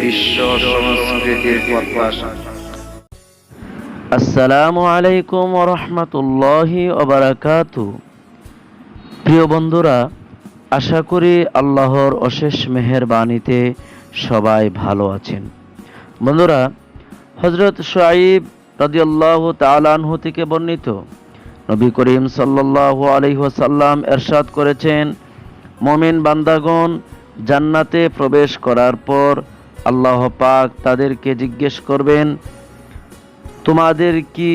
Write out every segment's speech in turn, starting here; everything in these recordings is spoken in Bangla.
বিশ্ব সংস্কৃতির পথবাসা। আসসালামু আলাইকুম ওয়া রাহমাতুল্লাহি ওয়া বারাকাতুহু। প্রিয় বন্ধুরা, আশা করি আল্লাহর অশেষ মেহেরবানিতে সবাই ভালো আছেন। বন্ধুরা, হযরত শুআয়ব রাদিয়াল্লাহু তাআলা আনহু থেকে বর্ণিত, নবী করিম সাল্লাল্লাহু আলাইহি ওয়াসাল্লাম ইরশাদ করেছেন, মুমিন বান্দাগণ জান্নাতে প্রবেশ করার পর আল্লাহ পাক তাদেরকে জিজ্ঞেস করবেন, তোমাদের কি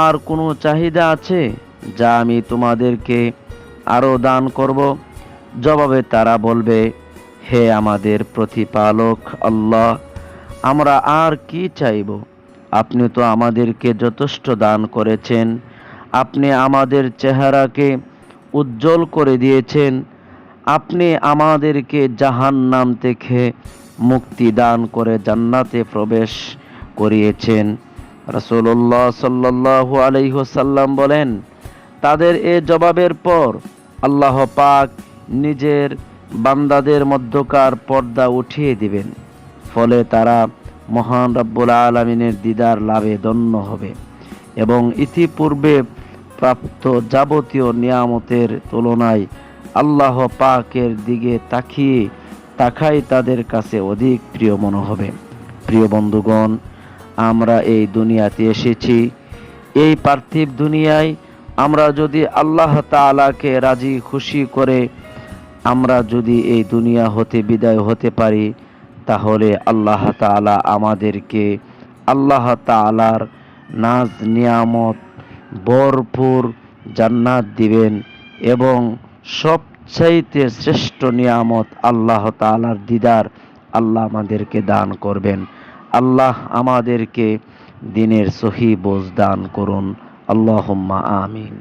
আর কোনো চাহিদা আছে যা আমি তোমাদেরকে আরও দান করব? জবাবে তারা বলবে, হে আমাদের প্রতিপালক আল্লাহ, আমরা আর কি চাইব? আপনি তো আমাদেরকে যথেষ্ট দান করেছেন। আপনি আমাদের চেহারাকে উজ্জ্বল করে দিয়েছেন। আপনি আমাদেরকে জাহান্নাম থেকে মুক্তি দান করে জান্নাতে প্রবেশ করিয়েছেন। রাসূলুল্লাহ সাল্লাল্লাহু আলাইহি ওয়াসাল্লাম বলেন, তাদের এ জবাবের পর আল্লাহ পাক নিজের বান্দাদের মধ্যকার পর্দা উঠিয়ে দিবেন। ফলে তারা মহান রব্বুল আলামিনের দিদার লাভে ধন্য হবে এবং ইতিপূর্বে প্রাপ্ত যাবতীয় নিয়ামতের তুলনায় আল্লাহ পাকের দিকে তাকাই তাদের কাছে অধিক প্রিয় মনে হবে। প্রিয় বন্ধুগণ, আমরা এই দুনিয়াতে এসেছি। এই পার্থিব দুনিয়ায় আমরা যদি আল্লাহ তাআলাকে রাজি খুশি করে আমরা যদি এই দুনিয়া হতে বিদায় হতে পারি, তাহলে আল্লাহ তাআলা আমাদেরকে আল্লাহ তাআলার নাজ নিয়ামত ভরপুর জান্নাত দিবেন এবং সবচাইতে শ্রেষ্ঠ নিয়ামত আল্লাহ তাআলার দিদার আল্লাহ আমাদেরকে দান করবেন। আল্লাহ আমাদেরকে দিনের সহি বোঝ দান করুন। আল্লাহুম্মা আমিন।